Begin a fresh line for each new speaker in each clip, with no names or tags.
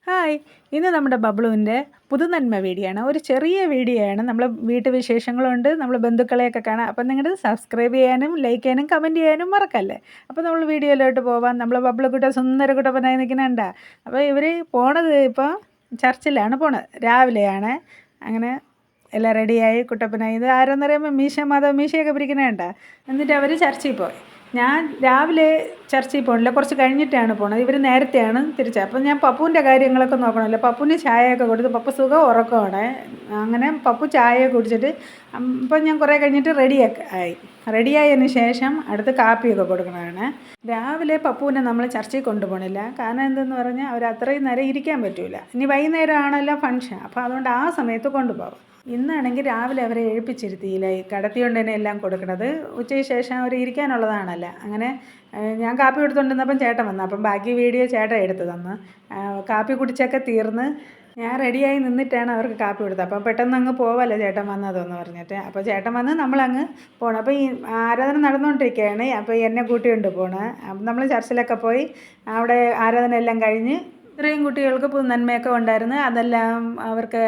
Hi, ഇന്ന് നമ്മുടെ ബബ്ലുവിൻ്റെ പുതുനന്മ video ആണ്. ഒരു ചെറിയ വീഡിയോ ആണ്. നമ്മൾ വീട്ടുവിശേഷങ്ങളുണ്ട്, നമ്മൾ ബന്ധുക്കളെയൊക്കെ കാണാം. അപ്പം നിങ്ങൾ സബ്സ്ക്രൈബ് ചെയ്യാനും ലൈക്ക് ചെയ്യാനും കമൻറ്റ് ചെയ്യാനും മറക്കല്ലേ. അപ്പോൾ നമ്മൾ വീഡിയോയിലോട്ട് പോവാം. നമ്മൾ ബബ്ലുക്കുട്ട സുന്ദരക്കുട്ടപ്പനായി നിൽക്കുന്നുണ്ടാ. അപ്പോൾ ഇവർ പോണത് ഇപ്പോൾ ചർച്ചിലാണ് പോണത്. രാവിലെയാണ്. അങ്ങനെ എല്ലാം റെഡിയായി കുട്ടപ്പനായി. ഇത് ആരെന്നറിയുമ്പോൾ മീശയൊക്കെ പിരിക്കണേണ്ട. എന്നിട്ട് അവർ ചർച്ചിൽ പോയി. ഞാൻ രാവിലെ ചർച്ചിൽ പോകണില്ല, കുറച്ച് കഴിഞ്ഞിട്ടാണ് പോണത്. ഇവർ നേരത്തെയാണ് തിരിച്ചത്. അപ്പം ഞാൻ പപ്പുവിൻ്റെ കാര്യങ്ങളൊക്കെ നോക്കണമല്ലോ. പപ്പുവിന് ചായയൊക്കെ കൊടുത്ത്, പപ്പു സുഖം ഉറക്കമാണ്. അങ്ങനെ പപ്പു ചായയൊക്കെ കുടിച്ചിട്ട് ഇപ്പം ഞാൻ കുറേ കഴിഞ്ഞിട്ട് റെഡിയായതിന് ശേഷം അടുത്ത് കാപ്പിയൊക്കെ കൊടുക്കണതാണ്. രാവിലെ പപ്പുവിനെ നമ്മൾ ചർച്ചയിൽ കൊണ്ടുപോകണില്ല. കാരണം എന്തെന്ന് പറഞ്ഞാൽ അവർ അത്രയും നേരം ഇരിക്കാൻ പറ്റില്ല. ഇനി വൈകുന്നേരം ആണല്ലോ ഫംഗ്ഷൻ, അപ്പോൾ അതുകൊണ്ട് ആ സമയത്ത് കൊണ്ടുപോകാം. ഇന്നാണെങ്കിൽ രാവിലെ അവരെ എഴുപ്പിച്ചിരുത്തിയില്ല, കടത്തിക്കൊണ്ട് തന്നെ എല്ലാം കൊടുക്കണത്. ഉച്ചയ്ക്ക് ശേഷം അവർ ഇരിക്കാനുള്ളതാണല്ലോ. അങ്ങനെ ഞാൻ കാപ്പി കൊടുത്തുകൊണ്ടിരുന്നപ്പം ചേട്ടൻ വന്നു. അപ്പം ബാക്കി വീഡിയോ ചേട്ടൻ എടുത്ത് തന്നു. കാപ്പി കുടിച്ചൊക്കെ തീർന്ന് ഞാൻ റെഡിയായി നിന്നിട്ടാണ് അവർക്ക് കാപ്പി കൊടുത്തത്. അപ്പം പെട്ടെന്ന് അങ്ങ് പോവല്ലോ ചേട്ടൻ വന്നതെന്ന് പറഞ്ഞിട്ട്. അപ്പോൾ ചേട്ടൻ വന്ന് നമ്മളങ്ങ് പോകണം. അപ്പോൾ ഈ ആരാധന നടന്നുകൊണ്ടിരിക്കുകയാണ്. അപ്പോൾ എന്നെ കൂട്ടിക്കൊണ്ട് പോകണം. അപ്പം നമ്മൾ ചർച്ചിലൊക്കെ പോയി അവിടെ ആരാധന എല്ലാം കഴിഞ്ഞ് ഇത്രയും കുട്ടികൾക്ക് പുതുനന്മയൊക്കെ ഉണ്ടായിരുന്നു. അതെല്ലാം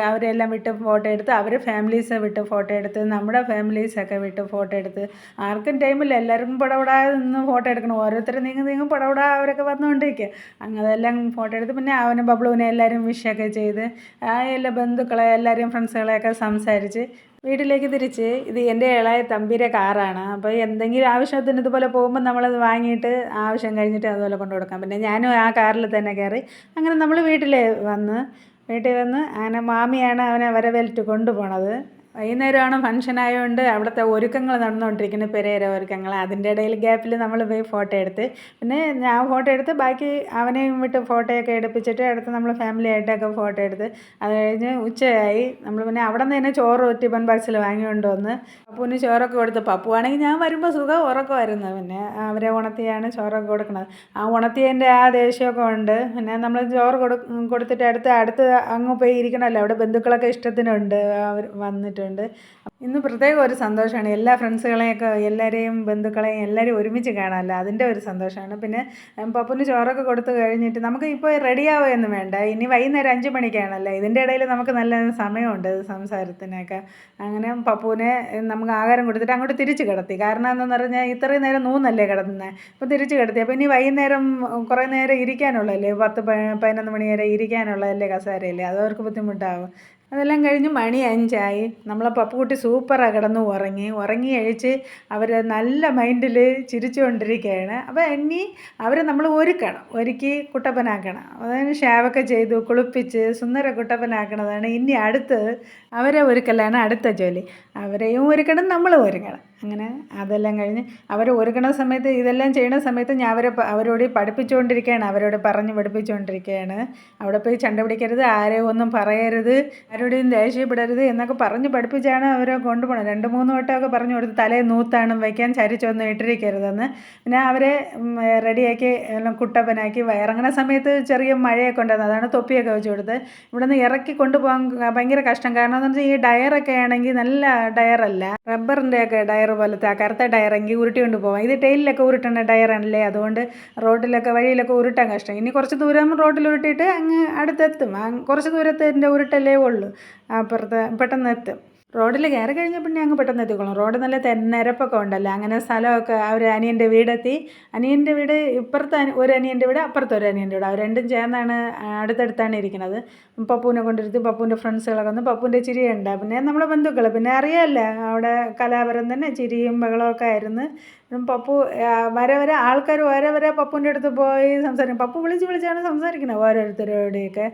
അവരെല്ലാം വിട്ട് ഫോട്ടോ എടുത്ത്, അവർ ഫാമിലീസ് വിട്ട് ഫോട്ടോ എടുത്ത്, നമ്മുടെ ഫാമിലീസൊക്കെ വിട്ട് ഫോട്ടോ എടുത്ത്. ആർക്കും ടൈമില്ല, എല്ലാവർക്കും പടപടാതെ നിന്ന് ഫോട്ടോ എടുക്കണം. ഓരോരുത്തരും നീങ്ങും പടപടാ അവരൊക്കെ വന്നുകൊണ്ടിരിക്കുക. അതെല്ലാം ഫോട്ടോ എടുത്ത് പിന്നെ അവനെ ബബ്ലുവിനെ എല്ലാവരും വിഷൊക്കെ ചെയ്ത് എല്ലാ ബന്ധുക്കളെ എല്ലാവരെയും ഫ്രണ്ട്സുകളെയൊക്കെ സംസാരിച്ച് വീട്ടിലേക്ക് തിരിച്ച്. ഇത് എൻ്റെ ഇളയ തമ്പിയുടെ കാറാണ്. അപ്പോൾ എന്തെങ്കിലും ആവശ്യത്തിന് ഇതുപോലെ പോകുമ്പോൾ നമ്മളത് വാങ്ങിയിട്ട് ആവശ്യം കഴിഞ്ഞിട്ട് അതുപോലെ കൊണ്ടു കൊടുക്കാം. പിന്നെ ഞാനും ആ കാറിൽ തന്നെ കയറി. അങ്ങനെ നമ്മൾ വീട്ടിൽ വന്ന് അങ്ങനെ മാമിയാണ് അവനെ വരവേറ്റ് കൊണ്ടുപോണത്. വൈകുന്നേരമാണ് ഫംഗ്ഷൻ ആയതുകൊണ്ട് അവിടുത്തെ ഒരുക്കങ്ങൾ നടന്നുകൊണ്ടിരിക്കുന്നത്, പെരേര ഒരുക്കങ്ങൾ. അതിൻ്റെ ഇടയിൽ ഗ്യാപ്പിൽ നമ്മൾ പോയി ഫോട്ടോ എടുത്ത്, പിന്നെ ഞാൻ ഫോട്ടോ എടുത്ത് ബാക്കി അവനെയും വിട്ട് ഫോട്ടോയൊക്കെ എടുപ്പിച്ചിട്ട് അടുത്ത് നമ്മൾ ഫാമിലി ആയിട്ടൊക്കെ ഫോട്ടോ എടുത്ത്. അത് കഴിഞ്ഞ് ഉച്ചയായി. നമ്മൾ പിന്നെ അവിടെ നിന്ന് തന്നെ ചോറ് ടിഫൻ ബോക്സിൽ വാങ്ങിക്കൊണ്ട് വന്ന് പപ്പുവിന് ചോറൊക്കെ കൊടുത്ത്. പപ്പുവാണെങ്കിൽ ഞാൻ വരുമ്പോൾ സുഖം ഉറക്കമായിരുന്നു. പിന്നെ അവരെ ഉണർത്തിയാണ് ചോറൊക്കെ കൊടുക്കുന്നത്. ആ ഉണർത്തിയതിൻ്റെ ആ ദേഷ്യമൊക്കെ ഉണ്ട്. പിന്നെ നമ്മൾ ചോറ് കൊടുത്തിട്ട് അടുത്ത് അങ്ങ് പോയി ഇരിക്കണമല്ലോ. അവിടെ ബന്ധുക്കളൊക്കെ ഇഷ്ടത്തിനുണ്ട്, അവർ വന്നിട്ട്. ഇന്ന് പ്രത്യേകം ഒരു സന്തോഷമാണ്. എല്ലാ ഫ്രണ്ട്സുകളെയൊക്കെ എല്ലാവരെയും ബന്ധുക്കളെയും എല്ലാവരും ഒരുമിച്ച് കാണാമല്ലോ, അതിൻ്റെ ഒരു സന്തോഷമാണ്. പിന്നെ പപ്പുവിന് ചോറൊക്കെ കൊടുത്തു കഴിഞ്ഞിട്ട് നമുക്ക് ഇപ്പോൾ റെഡിയാവുകയൊന്നും വേണ്ട. ഇനി വൈകുന്നേരം 5 മണിക്കാണല്ലോ. ഇതിൻ്റെ ഇടയിൽ നമുക്ക് നല്ല സമയമുണ്ട് സംസാരത്തിനൊക്കെ. അങ്ങനെ പപ്പുവിനെ നമുക്ക് ആഹാരം കൊടുത്തിട്ട് അങ്ങോട്ട് തിരിച്ച് കിടത്തി. കാരണം എന്താണെന്ന് പറഞ്ഞാൽ ഇത്രയും നേരം നൂന്നല്ലേ കിടന്നത്. അപ്പോൾ തിരിച്ച് കിടത്തി. അപ്പോൾ ഇനി വൈകുന്നേരം കുറേ നേരം ഇരിക്കാനുള്ളതല്ലേ, 10-11 മണി വരെ ഇരിക്കാനുള്ളതല്ലേ കസേരയല്ലേ, അതവർക്ക് ബുദ്ധിമുട്ടാവും. അതെല്ലാം കഴിഞ്ഞ് മണി 5 നമ്മളെ പപ്പുക്കുട്ടി സൂപ്പറാണ് കിടന്ന് ഉറങ്ങി കഴിച്ച് അവർ നല്ല മൈൻഡിൽ ചിരിച്ചുകൊണ്ടിരിക്കുകയാണ്. അപ്പോൾ ഇനി അവരെ നമ്മൾ ഒരുക്കി കുട്ടപ്പനാക്കണം. അതായത് ഷാവൊക്കെ ചെയ്തു കുളിപ്പിച്ച് സുന്ദര കുട്ടപ്പനാക്കണതാണ് ഇനി അടുത്ത്. അവരെ ഒരുക്കലാണ് അടുത്ത ജോലി. അവരെയും ഒരുക്കണം, നമ്മളും ഒരുക്കണം. അങ്ങനെ അതെല്ലാം കഴിഞ്ഞ് അവരെ ഒരുക്കണ സമയത്ത്, ഇതെല്ലാം ചെയ്യണ സമയത്ത് ഞാൻ അവരോട് പഠിപ്പിച്ചുകൊണ്ടിരിക്കുകയാണ്. അവരോട് പറഞ്ഞ് പഠിപ്പിച്ചുകൊണ്ടിരിക്കുകയാണ്. അവിടെ പോയി ചണ്ട പിടിക്കരുത്, ആരെയും ഒന്നും പറയരുത്, ആരോടെയും ദേഷ്യപ്പെടരുത് എന്നൊക്കെ പറഞ്ഞ് പഠിപ്പിച്ചാണ് അവരെ കൊണ്ടുപോകണം. 2-3 വട്ടമൊക്കെ പറഞ്ഞു കൊടുത്ത് തലേ നൂത്താണം വയ്ക്കാൻ, ചരിച്ചൊന്നും ഇട്ടിരിക്കരുതെന്ന്. പിന്നെ അവരെ റെഡിയാക്കി എല്ലാം കുട്ടപ്പനാക്കി. ഇറങ്ങുന്ന സമയത്ത് ചെറിയ മഴയൊക്കെ ഉണ്ടായിരുന്നു. അതാണ് തൊപ്പിയൊക്കെ വെച്ച് കൊടുത്ത്. ഇവിടെ നിന്ന് ഇറക്കി കൊണ്ടുപോകാൻ ഭയങ്കര കഷ്ടം. കാരണം എന്ന് വെച്ചാൽ ഈ ടയറൊക്കെ ആണെങ്കിൽ നല്ല ടയറല്ല, റബ്ബറിൻ്റെയൊക്കെ ടയർ പോലത്തെ ആ കറുത്ത ടയറെങ്കിൽ ഉരുട്ടി കൊണ്ട് പോകാം. ഇത് ടൈലിലൊക്കെ ഉരുട്ടുന്ന ടയറാണല്ലേ, അതുകൊണ്ട് റോഡിലൊക്കെ വഴിയിലൊക്കെ ഉരുട്ടാൻ കഷ്ടം. ഇനി കുറച്ച് ദൂരം റോഡിൽ ഉരുട്ടിയിട്ട് അങ്ങ് അടുത്തെത്തും. കുറച്ച് ദൂരത്തിൻ്റെ ഉരുട്ടല്ലേ ഉള്ളൂ, അപ്പുറത്ത് പെട്ടെന്ന് എത്തും. റോഡിൽ കയറി കഴിഞ്ഞാൽ പിന്നെ അങ്ങ് പെട്ടെന്ന് എത്തിക്കോളും. റോഡ് നല്ല നിരപ്പൊക്കെ ഉണ്ടല്ലോ. അങ്ങനെ സ്ഥലമൊക്കെ ഒരു അനിയൻ്റെ വീടെത്തി. അനിയൻ്റെ വീട് ഇപ്പുറത്ത് ഒരു അനിയൻ്റെ വീട്, അപ്പുറത്ത് ഒരു അനിയൻ്റെ വീട്. അവർ രണ്ടും ചേർന്നാണ് അടുത്തടുത്താണ് ഇരിക്കുന്നത്. പപ്പുവിനെ കൊണ്ടിരുത്തി. പപ്പുവിൻ്റെ ഫ്രണ്ട്സുകളൊക്കെ വന്ന് പപ്പുവിൻ്റെ ചിരിയുണ്ട്. പിന്നെ നമ്മുടെ ബന്ധുക്കൾ പിന്നെ അറിയാമല്ലോ, അവിടെ കലാപരം തന്നെ ചിരിയും ബഹളമൊക്കെ ആയിരുന്നു. പപ്പു വരെ ആൾക്കാർ വരെ പപ്പുവിൻ്റെ അടുത്ത് പോയി സംസാരിക്കും. പപ്പു വിളിച്ചാണ് സംസാരിക്കുന്നത് ഓരോരുത്തരോടെയൊക്കെ.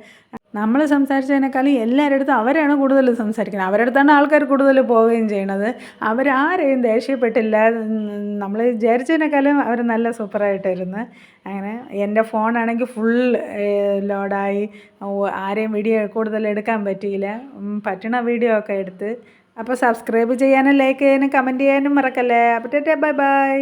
നമ്മൾ സംസാരിച്ചതിനേക്കാളും എല്ലാവരുടെ അടുത്തും അവരാണ് കൂടുതൽ സംസാരിക്കുന്നത്. അവരുടെ അടുത്താണ് ആൾക്കാർ കൂടുതൽ പോവുകയും ചെയ്യണത്. അവരാരെയും ദേഷ്യപ്പെട്ടില്ല. നമ്മൾ വിചാരിച്ചതിനേക്കാളും അവർ നല്ല സൂപ്പറായിട്ടിരുന്ന്. അങ്ങനെ എൻ്റെ ഫോണാണെങ്കിൽ ഫുൾ ലോഡായി. ആരെയും വീഡിയോ കൂടുതൽ എടുക്കാൻ പറ്റിയില്ല. പറ്റണ വീഡിയോ ഒക്കെ എടുത്ത്. അപ്പോൾ സബ്സ്ക്രൈബ് ചെയ്യാനും ലൈക്ക് ചെയ്യാനും കമൻറ്റ് ചെയ്യാനും മറക്കല്ലേ. അപ്പോൾ ബൈ.